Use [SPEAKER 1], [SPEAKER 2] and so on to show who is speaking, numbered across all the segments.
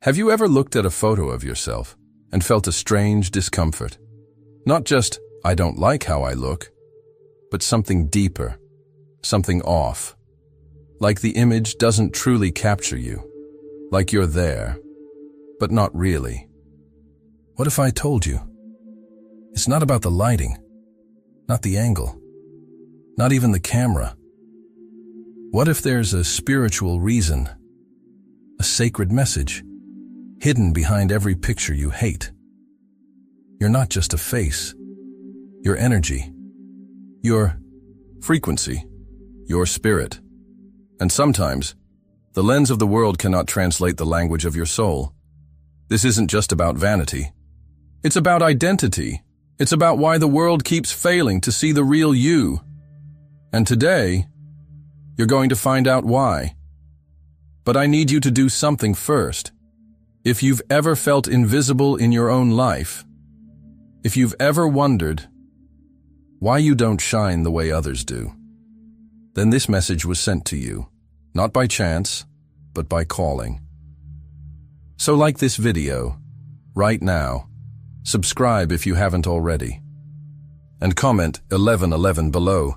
[SPEAKER 1] Have you ever looked at a photo of yourself and felt a strange discomfort? Not just, I don't like how I look, but something deeper, something off. Like the image doesn't truly capture you, like you're there, but not really. What if I told you? It's not about the lighting, not the angle, not even the camera. What if there's a spiritual reason, a sacred message, hidden behind every picture you hate? You're not just a face. Your energy, your frequency, your spirit. And sometimes, the lens of the world cannot translate the language of your soul. This isn't just about vanity. It's about identity. It's about why the world keeps failing to see the real you. And today, you're going to find out why. But I need you to do something first. If you've ever felt invisible in your own life, if you've ever wondered why you don't shine the way others do, then this message was sent to you, not by chance, but by calling. So like this video, right now, subscribe if you haven't already, and comment 1111 below,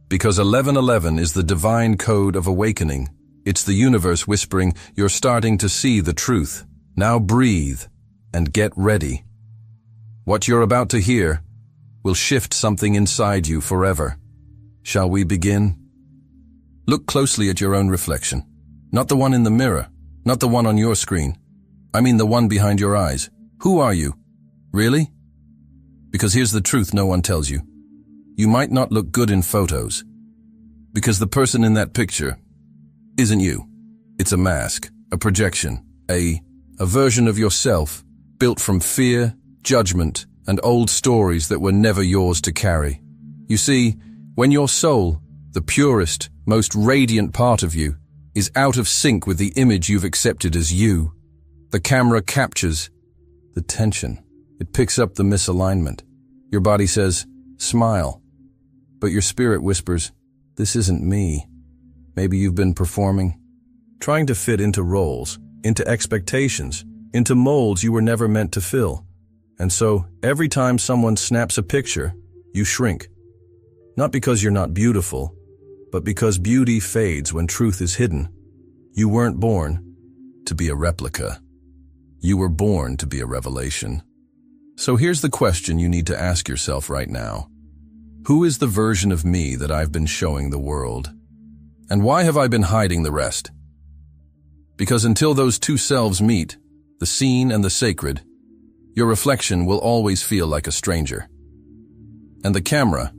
[SPEAKER 1] because 1111 is the divine code of awakening. It's the universe whispering, you're starting to see the truth. Now breathe and get ready. What you're about to hear will shift something inside you forever. Shall we begin? Look closely at your own reflection. Not the one in the mirror, not the one on your screen. I mean the one behind your eyes. Who are you? Really? Because here's the truth no one tells you. You might not look good in photos, because the person in that picture isn't you. It's a mask, a projection, a version of yourself built from fear, judgment, and old stories that were never yours to carry. You see, when your soul, the purest, most radiant part of you, is out of sync with the image you've accepted as you, the camera captures the tension. It picks up the misalignment. Your body says, smile. But your spirit whispers, this isn't me. Maybe you've been performing, trying to fit into roles, into expectations, into molds you were never meant to fill. And so, every time someone snaps a picture, you shrink. Not because you're not beautiful, but because beauty fades when truth is hidden. You weren't born to be a replica. You were born to be a revelation. So here's the question you need to ask yourself right now. Who is the version of me that I've been showing the world? And why have I been hiding the rest? Because until those two selves meet, the seen and the sacred, your reflection will always feel like a stranger. And the camera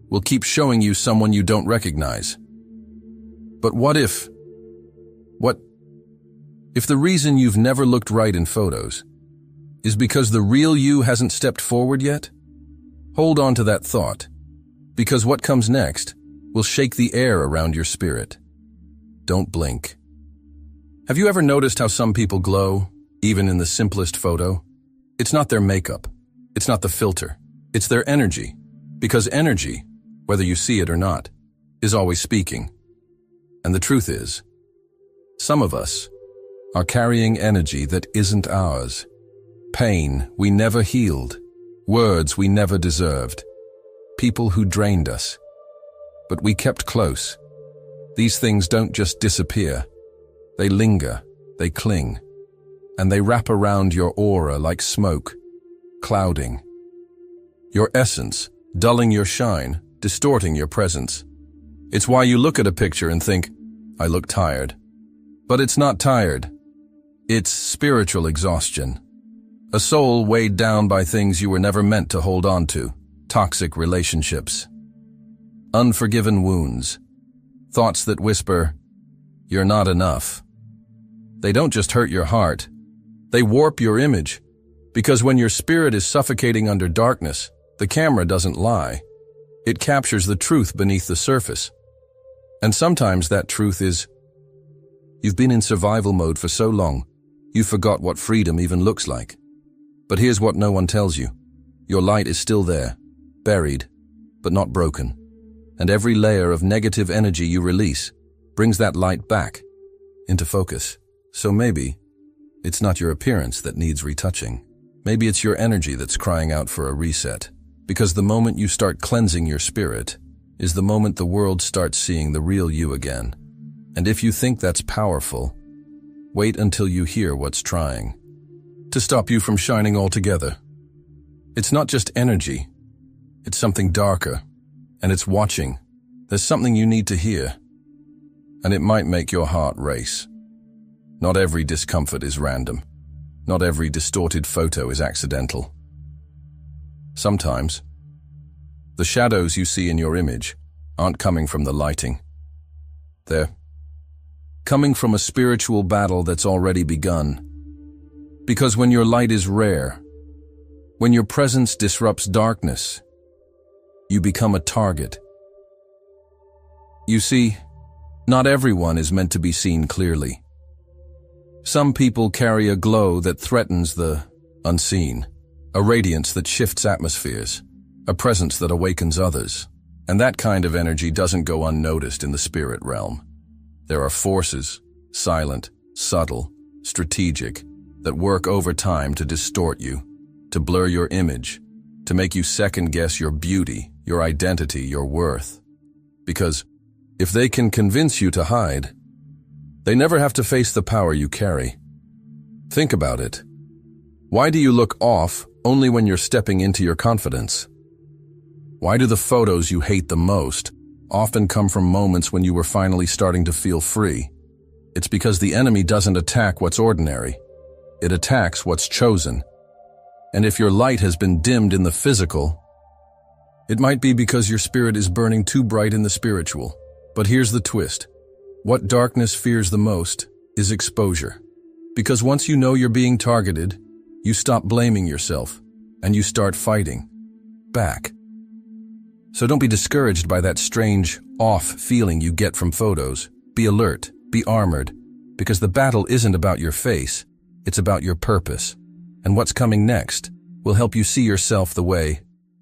[SPEAKER 1] will keep showing you someone you don't recognize. But what if the reason you've never looked right in photos is because the real you hasn't stepped forward yet? Hold on to that thought, because what comes next will shake the air around your spirit. Don't blink. Have you ever noticed how some people glow, even in the simplest photo? It's not their makeup. It's not the filter. It's their energy. Because energy, whether you see it or not, is always speaking. And the truth is, some of us are carrying energy that isn't ours. Pain we never healed. Words we never deserved. People who drained us. But we kept close. These things don't just disappear. They linger, they cling, and they wrap around your aura like smoke, clouding your essence, dulling your shine, distorting your presence. It's why you look at a picture and think, I look tired. But it's not tired. It's spiritual exhaustion. A soul weighed down by things you were never meant to hold on to. Toxic relationships. Unforgiven wounds. Thoughts that whisper, you're not enough. They don't just hurt your heart. They warp your image. Because when your spirit is suffocating under darkness, the camera doesn't lie. It captures the truth beneath the surface. And sometimes that truth is, you've been in survival mode for so long, you forgot what freedom even looks like. But here's what no one tells you. Your light is still there, buried, but not broken. And every layer of negative energy you release brings that light back into focus. So maybe It's not your appearance that needs retouching. Maybe it's your energy that's crying out for a reset. Because the moment you start cleansing your spirit is the moment the world starts seeing the real you again. And if you think that's powerful, wait until you hear what's trying to stop you from shining altogether. It's not just energy. It's something darker, and it's watching. There's something you need to hear, and it might make your heart race. Not every discomfort is random. Not every distorted photo is accidental. Sometimes, the shadows you see in your image aren't coming from the lighting. They're coming from a spiritual battle that's already begun. Because when your light is rare, when your presence disrupts darkness, you become a target. You see, not everyone is meant to be seen clearly. Some people carry a glow that threatens the unseen, a radiance that shifts atmospheres, a presence that awakens others. And that kind of energy doesn't go unnoticed in the spirit realm. There are forces, silent, subtle, strategic, that work over time to distort you, to blur your image, to make you second-guess your beauty, your identity, your worth. Because if they can convince you to hide, they never have to face the power you carry. Think about it. Why do you look off only when you're stepping into your confidence? Why do the photos you hate the most often come from moments when you were finally starting to feel free? It's because the enemy doesn't attack what's ordinary. It attacks what's chosen. And if your light has been dimmed in the physical, it might be because your spirit is burning too bright in the spiritual. But here's the twist. What darkness fears the most is exposure. Because once you know you're being targeted, you stop blaming yourself, and you start fighting back. So don't be discouraged by that strange, off feeling you get from photos. Be alert, be armored, because the battle isn't about your face, it's about your purpose. And what's coming next will help you see yourself the way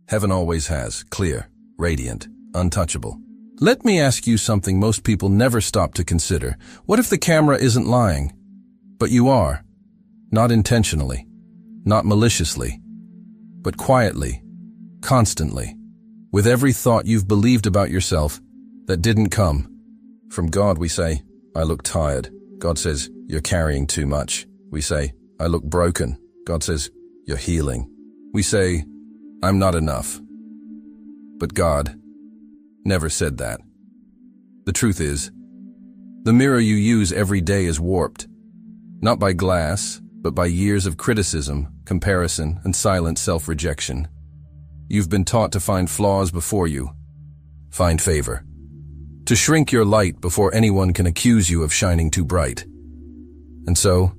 [SPEAKER 1] heaven always has, clear, radiant, untouchable. Let me ask you something most people never stop to consider. What if the camera isn't lying, but you are? Not intentionally, not maliciously, but quietly, constantly, with every thought you've believed about yourself that didn't come from God. We say, I look tired. God says, you're carrying too much. We say, I look broken. God says, you're healing. We say, I'm not enough. But God never said that. The truth is, the mirror you use every day is warped, not by glass, but by years of criticism, comparison, and silent self-rejection. You've been taught to find flaws before you find favor, to shrink your light before anyone can accuse you of shining too bright. And so,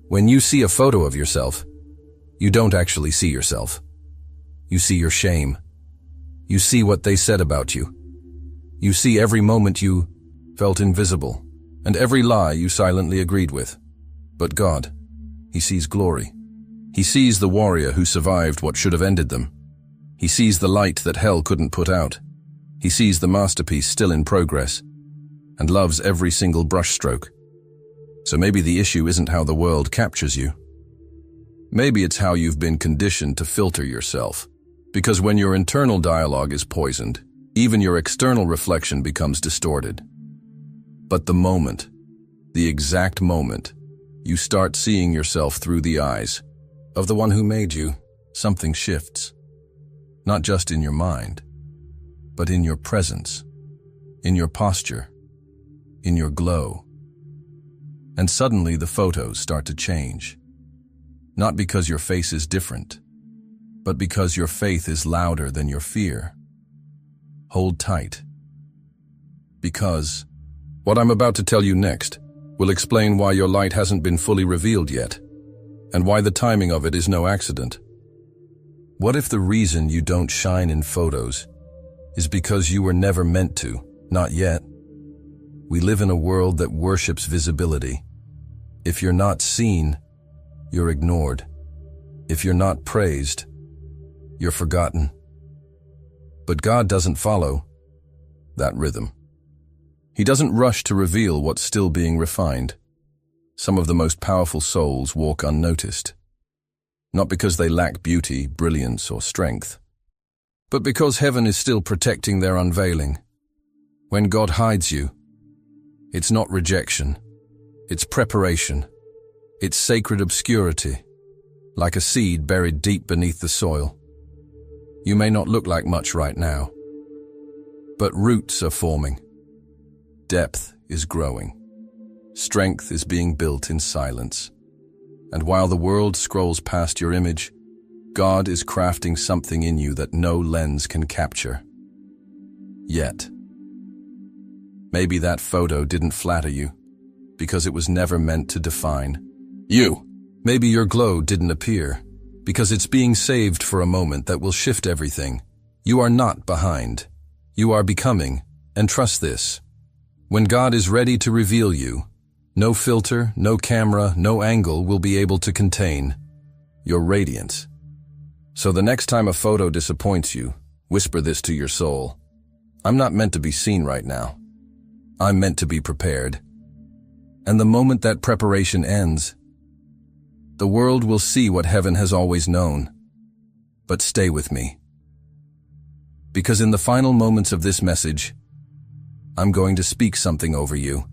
[SPEAKER 1] when you see a photo of yourself, you don't actually see yourself. You see your shame. You see what they said about you. You see every moment you felt invisible, and every lie you silently agreed with. But God, He sees glory. He sees the warrior who survived what should have ended them. He sees the light that hell couldn't put out. He sees the masterpiece still in progress, and loves every single brushstroke. So maybe the issue isn't how the world captures you. Maybe it's how you've been conditioned to filter yourself. Because when your internal dialogue is poisoned, even your external reflection becomes distorted. But the exact moment, you start seeing yourself through the eyes of the one who made you, something shifts. Not just in your mind, but in your presence, in your posture, in your glow. And suddenly the photos start to change. Not because your face is different, but because your faith is louder than your fear. Hold tight. Because what I'm about to tell you next will explain why your light hasn't been fully revealed yet, and why the timing of it is no accident. What if the reason you don't shine in photos is because you were never meant to? Not yet. We live in a world that worships visibility. If you're not seen, you're ignored. If you're not praised, you're forgotten. But God doesn't follow that rhythm. He doesn't rush to reveal what's still being refined. some of the most powerful souls walk unnoticed. Not because they lack beauty, brilliance, or strength, but because heaven is still protecting their unveiling. When God hides you, it's not rejection, it's preparation, it's sacred obscurity, like a seed buried deep beneath the soil. You may not look like much right now, but roots are forming. Depth is growing. Strength is being built in silence. And while the world scrolls past your image, God is crafting something in you that no lens can capture. Yet. Maybe that photo didn't flatter you, because it was never meant to define you. Maybe your glow didn't appear, because it's being saved for a moment that will shift everything. You are not behind. You are becoming, and trust this. When God is ready to reveal you, no filter, no camera, no angle will be able to contain your radiance. So the next time a photo disappoints you, whisper this to your soul. I'm not meant to be seen right now. I'm meant to be prepared. And the moment that preparation ends, the world will see what heaven has always known. But stay with me. Because in the final moments of this message, I'm going to speak something over you.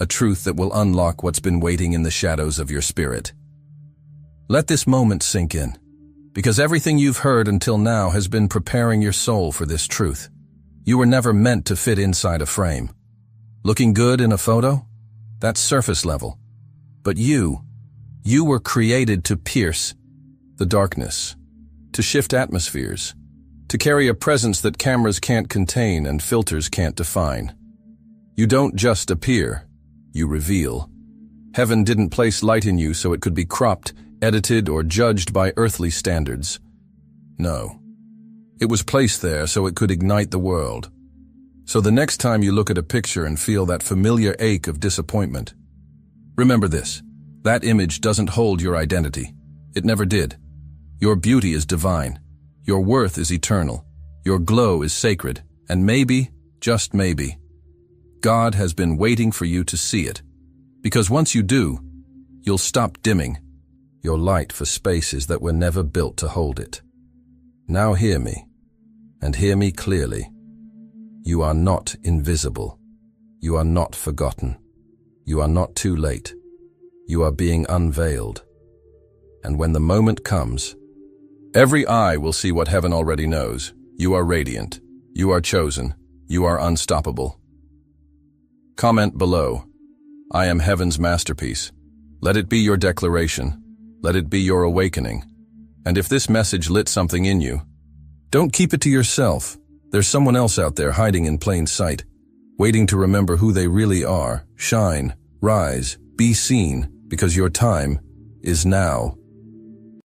[SPEAKER 1] A truth that will unlock what's been waiting in the shadows of your spirit. Let this moment sink in, because everything you've heard until now has been preparing your soul for this truth. You were never meant to fit inside a frame. Looking good in a photo? That's surface level. But you were created to pierce the darkness, to shift atmospheres, to carry a presence that cameras can't contain and filters can't define. You don't just appear, you reveal. Heaven didn't place light in you so it could be cropped, edited, or judged by earthly standards. No. It was placed there so it could ignite the world. So the next time you look at a picture and feel that familiar ache of disappointment, remember this. That image doesn't hold your identity. It never did. Your beauty is divine. Your worth is eternal. Your glow is sacred. And maybe, just maybe, God has been waiting for you to see it. Because once you do, you'll stop dimming your light for spaces that were never built to hold it. Now hear me, and hear me clearly. You are not invisible. You are not forgotten. You are not too late. You are being unveiled. And when the moment comes, every eye will see what heaven already knows. You are radiant. You are chosen. You are unstoppable. Comment below. I am heaven's masterpiece. Let it be your declaration. Let it be your awakening. And if this message lit something in you, don't keep it to yourself. There's someone else out there hiding in plain sight, waiting to remember who they really are. Shine, rise, be seen, because your time is now.